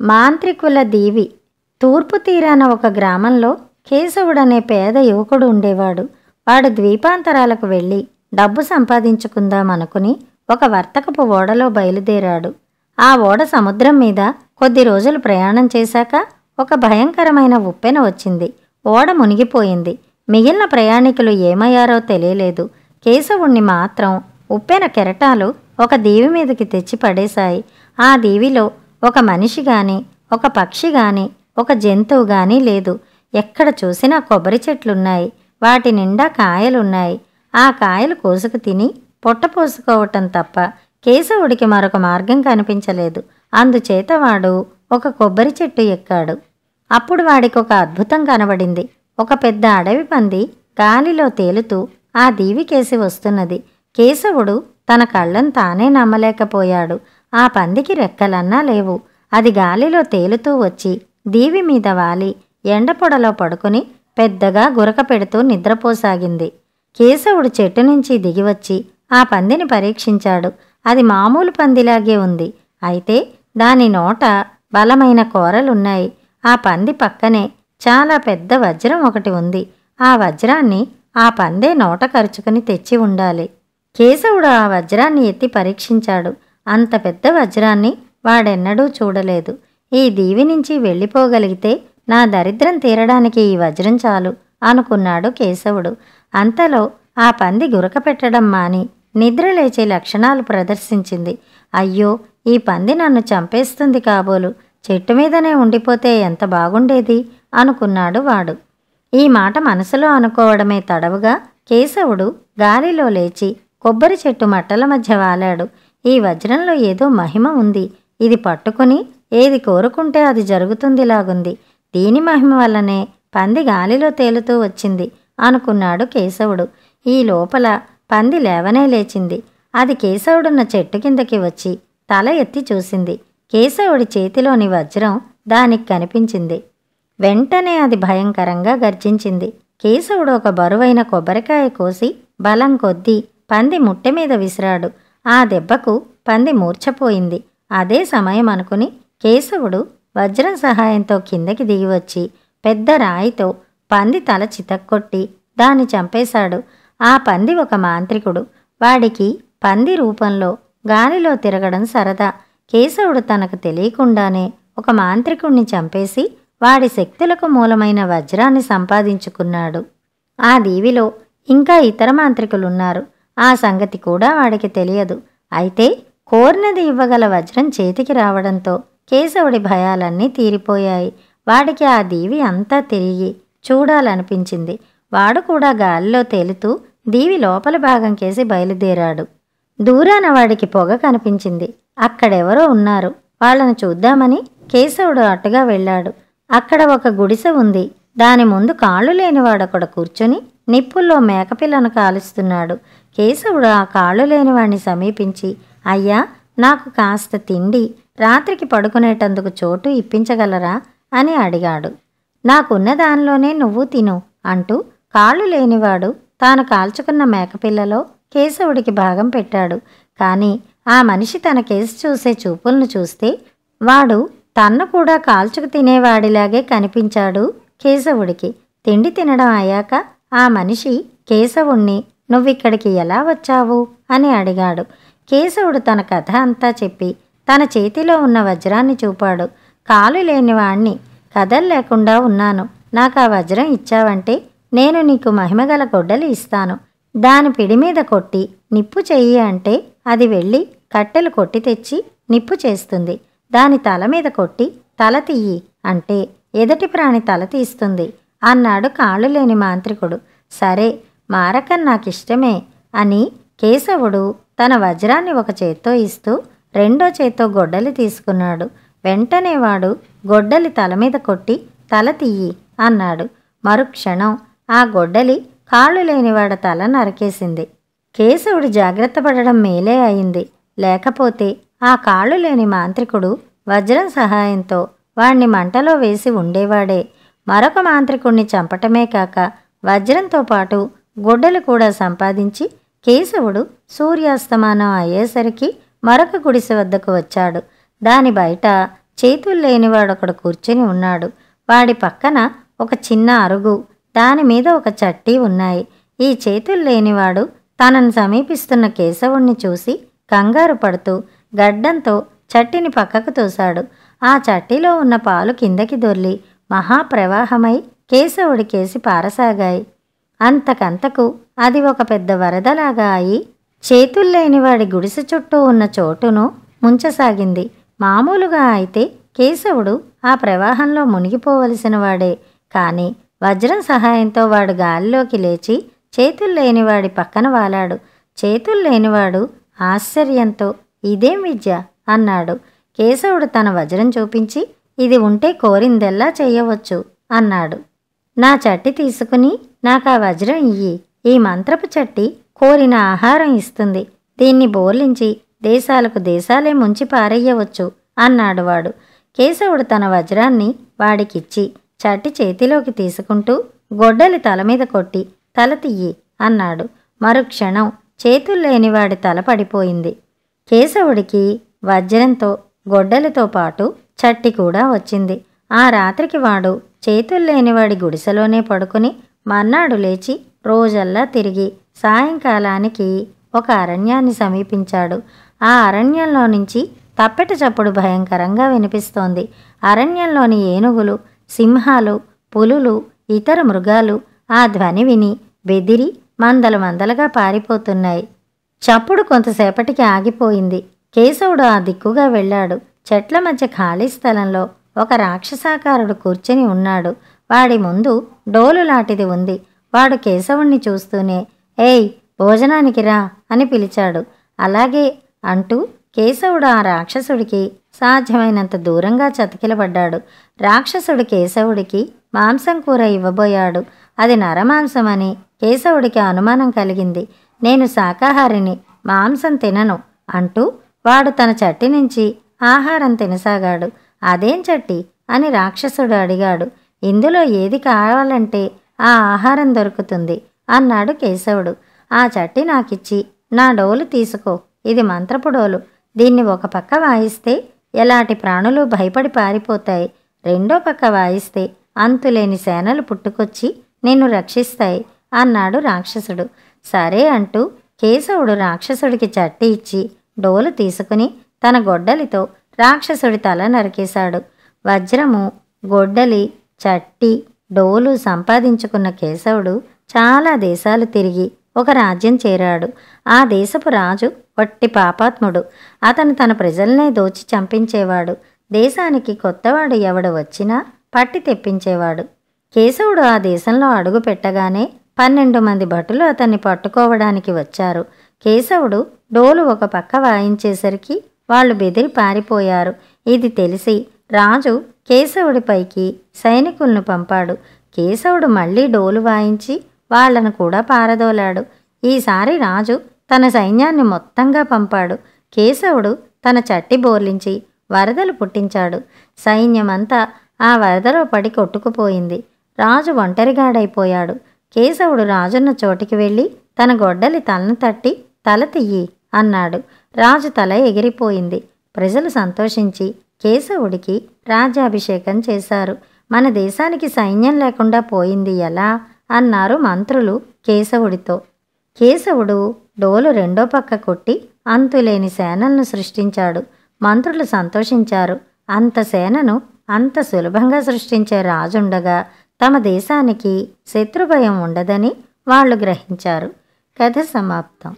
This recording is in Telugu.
మాంత్రికుల దీవి. తూర్పు తీరాన ఒక గ్రామంలో కేశవుడనే పేద యువకుడు ఉండేవాడు. వాడు ద్వీపాంతరాలకు వెళ్ళి డబ్బు సంపాదించుకుందామనుకుని ఒక వర్తకపు ఓడలో బయలుదేరాడు. ఆ ఓడ సముద్రం మీద కొద్ది రోజులు ప్రయాణం చేశాక ఒక భయంకరమైన ఉప్పెన వచ్చింది. ఓడ మునిగిపోయింది. మిగిలిన ప్రయాణికులు ఏమయ్యారో తెలియలేదు. కేశవుణ్ణి మాత్రం ఉప్పెన కెరటాలు ఒక దీవి మీదకి తెచ్చి పడేశాయి. ఆ దీవిలో ఒక మనిషి గాని, ఒక పక్షి గాని, ఒక జంతువు గాని లేదు. ఎక్కడ చూసినా కొబ్బరి చెట్లున్నాయి. వాటి నిండా కాయలున్నాయి. ఆ కాయలు కోసుకు తిని పొట్ట పోసుకోవటం తప్ప కేశవుడికి మరొక మార్గం కనిపించలేదు. అందుచేత వాడు ఒక కొబ్బరి చెట్టు ఎక్కాడు. అప్పుడు వాడికి ఒక అద్భుతం కనబడింది. ఒక పెద్ద అడవి పంది గాలిలో తేలుతూ ఆ దీవికేసి వస్తున్నది. కేశవుడు తన కళ్ళను తానే నమ్మలేకపోయాడు. ఆ పందికి రెక్కలన్నా లేవు. అది గాలిలో తేలుతూ వచ్చి దీవి మీద వాలి ఎండపొడలో పడుకుని పెద్దగా గురక పెడుతూ నిద్రపోసాగింది. కేశవుడు చెట్టు నుంచి దిగివచ్చి ఆ పందిని పరీక్షించాడు. అది మామూలు పందిలాగే ఉంది. అయితే దాని నోట బలమైన కోరలున్నాయి. ఆ పంది పక్కనే చాలా పెద్ద వజ్రం ఒకటి ఉంది. ఆ వజ్రాన్ని ఆ పందే నోట కరుచుకుని తెచ్చి ఉండాలి. కేశవుడు ఆ వజ్రాన్ని ఎత్తి పరీక్షించాడు. అంత పెద్ద వజ్రాన్ని వాడెన్నడూ చూడలేదు. ఈ దీవి నుంచి వెళ్ళిపోగలిగితే నా దరిద్రం తీరడానికి ఈ వజ్రం చాలు అనుకున్నాడు కేశవుడు. అంతలో ఆ పంది గురక పెట్టడం మాని నిద్రలేచే లక్షణాలు ప్రదర్శించింది. అయ్యో, ఈ పంది నన్ను చంపేస్తుంది కాబోలు. చెట్టు మీదనే ఉండిపోతే ఎంత బాగుండేది అనుకున్నాడు వాడు. ఈ మాట మనసులో అనుకోవడమే తడవుగా కేశవుడు గాలిలో లేచి కొబ్బరి చెట్టు మట్టల మధ్య వాలాడు. ఈ వజ్రంలో ఏదో మహిమ ఉంది. ఇది పట్టుకుని ఏది కోరుకుంటే అది జరుగుతుందిలాగుంది. దీని మహిమ వల్లనే పంది గాలిలో తేలుతూ వచ్చింది అనుకున్నాడు కేశవుడు. ఈ లోపల పంది లేవనే లేచింది. అది కేశవుడున్న చెట్టు కిందకి వచ్చి తల ఎత్తి చూసింది. కేశవుడి చేతిలోని వజ్రం దానికి కనిపించింది. వెంటనే అది భయంకరంగా గర్జించింది. కేశవుడు ఒక బరువైన కొబ్బరికాయ కోసి బలం కొద్దీ పంది ముట్టె మీద విసిరాడు. ఆ దెబ్బకు పంది మూర్ఛపోయింది. అదే సమయం అనుకుని కేశవుడు వజ్రం సహాయంతో కిందకి దిగివచ్చి పెద్ద రాయితో పంది తల చితక్కొట్టి దాన్ని చంపేశాడు. ఆ పంది ఒక మాంత్రికుడు. వాడికి పంది రూపంలో గాలిలో తిరగడం సరదా. కేశవుడు తనకు తెలియకుండానే ఒక మాంత్రికుణ్ణి చంపేసి వాడి శక్తులకు మూలమైన వజ్రాన్ని సంపాదించుకున్నాడు. ఆ దీవిలో ఇంకా ఇతర మాంత్రికులున్నారు. ఆ సంగతి కూడా వాడికి తెలియదు. అయితే కోరినది ఇవ్వగల వజ్రం చేతికి రావడంతో కేశవుడి భయాలన్నీ తీరిపోయాయి. వాడికి ఆ దీవి అంతా తిరిగి చూడాలనిపించింది. వాడు కూడా గాలిలో తేలుతూ దీవి లోపల భాగం కేసి బయలుదేరాడు. దూరాన వాడికి పొగ కనిపించింది. అక్కడెవరో ఉన్నారు. వాళ్ళను చూద్దామని కేశవుడు అటుగా వెళ్ళాడు. అక్కడ ఒక గుడిసె ఉంది. దాని ముందు కాళ్ళు లేనివాడొకడు కూర్చుని నిప్పుల్లో మేకపిల్లను కాలుస్తున్నాడు. కేశవుడు ఆ కాళ్ళు లేనివాడిని సమీపించి, అయ్యా, నాకు కాస్త తిండి, రాత్రికి పడుకునేటందుకు చోటు ఇప్పించగలరా అని అడిగాడు. నాకున్న దానిలోనే నువ్వు తిను అంటూ కాళ్ళు లేనివాడు తాను కాల్చుకున్న మేకపిల్లలో కేశవుడికి భాగం పెట్టాడు. కానీ ఆ మనిషి తన కేసు చూసే చూపులను చూస్తే వాడు తన్ను కూడా కాల్చుకు తినేవాడిలాగే కనిపించాడు కేశవుడికి. తిండి తినడం అయ్యాక ఆ మనిషి కేశవుణ్ణి నువ్విక్కడికి ఎలా వచ్చావు అని అడిగాడు. కేశవుడు తన కథ అంతా చెప్పి తన చేతిలో ఉన్న వజ్రాన్ని చూపాడు. కాలు లేనివాణ్ణి, కదల్లేకుండా ఉన్నాను. నాకు ఆ వజ్రం ఇచ్చావంటే నేను నీకు మహిమగల గొడ్డలి ఇస్తాను. దాని పిడి మీద కొట్టి నిప్పు చెయ్యి అంటే అది వెళ్ళి కట్టెలు కొట్టి తెచ్చి నిప్పు చేస్తుంది. దాని తల మీద కొట్టి తల తీయి అంటే ఎదటి ప్రాణి తల తీస్తుంది అన్నాడు కాళ్ళు లేని మాంత్రికుడు. సరే, మారకం నాకిష్టమే అని కేశవుడు తన వజ్రాన్ని ఒక చేత్తో ఇస్తూ రెండో చేత్తో గొడ్డలి తీసుకున్నాడు. వెంటనే వాడు గొడ్డలి తల మీద కొట్టి తల తీయి అన్నాడు. మరుక్షణం ఆ గొడ్డలి కాళ్ళు లేనివాడ తల నరికేసింది. కేశవుడు జాగ్రత్త పడడం మేలే అయింది. లేకపోతే ఆ కాళ్ళు లేని మాంత్రికుడు వజ్రం సహాయంతో వాణ్ణి మంటలో వేసి ఉండేవాడే. మరొక మాంత్రికుణ్ణి చంపటమే కాక వజ్రంతో పాటు గొడ్డలు కూడా సంపాదించి కేశవుడు సూర్యాస్తమానం అయ్యేసరికి మరొక గుడిసె వద్దకు వచ్చాడు. దాని బయట చేతులు లేనివాడొకడు కూర్చుని ఉన్నాడు. వాడి పక్కన ఒక చిన్న అరుగు, దానిమీద ఒక చట్టి ఉన్నాయి. ఈ చేతులు లేనివాడు తనను సమీపిస్తున్న కేశవుణ్ణి చూసి కంగారు పడుతూ గడ్డంతో చట్టిని పక్కకు తోశాడు. ఆ చట్టిలో ఉన్న పాలు కిందకి దొర్లి మహాప్రవాహమై కేశవుడి కేసి పారసాగాయి. అంతకంతకు అది ఒక పెద్ద వరదలాగా అయి చేతుల్లేనివాడి గుడిసె చుట్టూ ఉన్న చోటును ముంచసాగింది. మామూలుగా అయితే కేశవుడు ఆ ప్రవాహంలో మునిగిపోవలసిన వాడే. కాని వజ్రం సహాయంతో వాడు గాలిలోకి లేచి చేతుల్లేనివాడి పక్కన వాలాడు. చేతుల్లేనివాడు ఆశ్చర్యంతో ఇదేం విద్య అన్నాడు. కేశవుడు తన వజ్రం చూపించి ఇది ఉంటే కోరిందెల్లా చెయ్యవచ్చు అన్నాడు. నా చట్టి తీసుకుని నాకా వజ్రం ఇయ్యి. ఈ మంత్రపు చట్టి కోరిన ఆహారం ఇస్తుంది. దీన్ని బోర్లించి దేశాలకు దేశాలే ముంచి పారెయ్యవచ్చు అన్నాడు వాడు. కేశవుడు తన వజ్రాన్ని వాడికిచ్చి చట్టి చేతిలోకి తీసుకుంటూ గొడ్డలి తలమీద కొట్టి తల తియ్యి అన్నాడు. మరుక్షణం చేతుల్లేనివాడి తల పడిపోయింది. కేశవుడికి వజ్రంతో గొడ్డలితో పాటు చట్టి కూడా వచ్చింది. ఆ రాత్రికి వాడు చేతుల్లేనివాడి గుడిసెలోనే పడుకుని మర్నాడు లేచి రోజల్లా తిరిగి సాయంకాలానికి ఒక అరణ్యాన్ని సమీపించాడు. ఆ అరణ్యంలో నుంచి తప్పెట చప్పుడు భయంకరంగా వినిపిస్తోంది. అరణ్యంలోని ఏనుగులు, సింహాలు, పులులు, ఇతర మృగాలు ఆ ధ్వని విని బెదిరి మందలుగా పారిపోతున్నాయి. చప్పుడు కొంతసేపటికి ఆగిపోయింది. కేశవుడు ఆ దిక్కుగా వెళ్ళాడు. చెట్ల మధ్య ఖాళీ స్థలంలో ఒక రాక్షసాకారుడు కూర్చుని ఉన్నాడు. వాడి ముందు డోలు లాంటిది ఉంది. వాడు కేశవుణ్ణి చూస్తూనే ఏయ్ భోజనానికి రా అని పిలిచాడు. అలాగే అంటూ కేశవుడు ఆ రాక్షసుడికి సాధ్యమైనంత దూరంగా చతికిలబడ్డాడు. రాక్షసుడు కేశవుడికి మాంసం కూర ఇవ్వబోయాడు. అది నరమాంసమని కేశవుడికి అనుమానం కలిగింది. నేను శాకాహారిని, మాంసం తినను అంటూ వాడు తన చట్టి నుంచి ఆహారం తినసాగాడు. అదేం చట్టి అని రాక్షసుడు అడిగాడు. ఇందులో ఏది కావాలంటే ఆ ఆహారం దొరుకుతుంది అన్నాడు కేశవుడు. ఆ చట్టి నాకిచ్చి నా డోలు తీసుకో. ఇది మంత్రపు డోలు. దీన్ని ఒక పక్క వాయిస్తే ఎలాంటి ప్రాణులు భయపడి పారిపోతాయి. రెండో పక్క వాయిస్తే అంతులేని సేనలు పుట్టుకొచ్చి నిన్ను రక్షిస్తాయి అన్నాడు రాక్షసుడు. సరే అంటూ కేశవుడు రాక్షసుడికి చట్టి ఇచ్చి డోలు తీసుకుని తన గొడ్డలితో రాక్షసుడి తల నరికేశాడు. వజ్రము, గొడ్డలి, చట్టి, డోలు సంపాదించుకున్న కేశవుడు చాలా దేశాలు తిరిగి ఒక రాజ్యం చేరాడు. ఆ దేశపు రాజు వట్టి పాపాత్ముడు. అతను తన ప్రజలనే దోచి చంపించేవాడు. దేశానికి కొత్తవాడు ఎవడు వచ్చినా పట్టి తెప్పించేవాడు. కేశవుడు ఆ దేశంలో అడుగు పెట్టగానే 12 మంది భటులు అతన్ని పట్టుకోవడానికి వచ్చారు. కేశవుడు డోలు ఒక పక్క వాయించేసరికి వాళ్ళు బెదిరి పారిపోయారు. ఇది తెలిసి రాజు కేశవుడిపైకి సైనికులను పంపాడు. కేశవుడు మళ్ళీ డోలు వాయించి వాళ్లను కూడా పారదోలాడు. ఈసారి రాజు తన సైన్యాన్ని మొత్తంగా పంపాడు. కేశవుడు తన చట్టి బోర్లించి వరదలు పుట్టించాడు. సైన్యమంతా ఆ వరదలో పడి కొట్టుకుపోయింది. రాజు ఒంటరిగాడైపోయాడు. కేశవుడు రాజున్న చోటికి వెళ్ళి తన గొడ్డలి తలను తట్టి తల తియ్యి అన్నాడు. రాజు తల ఎగిరిపోయింది. ప్రజలు సంతోషించి కేశవుడికి రాజ్యాభిషేకం చేశారు. మన దేశానికి సైన్యం లేకుండా పోయింది ఎలా అన్నారు మంత్రులు కేశవుడితో. కేశవుడు డోలు రెండో పక్క కొట్టి అంతులేని సేనలను సృష్టించాడు. మంత్రులు సంతోషించారు. అంత సేనను అంత సులభంగా సృష్టించే రాజుండగా తమ దేశానికి శత్రుభయం ఉండదని వాళ్ళు గ్రహించారు. కథ సమాప్తం.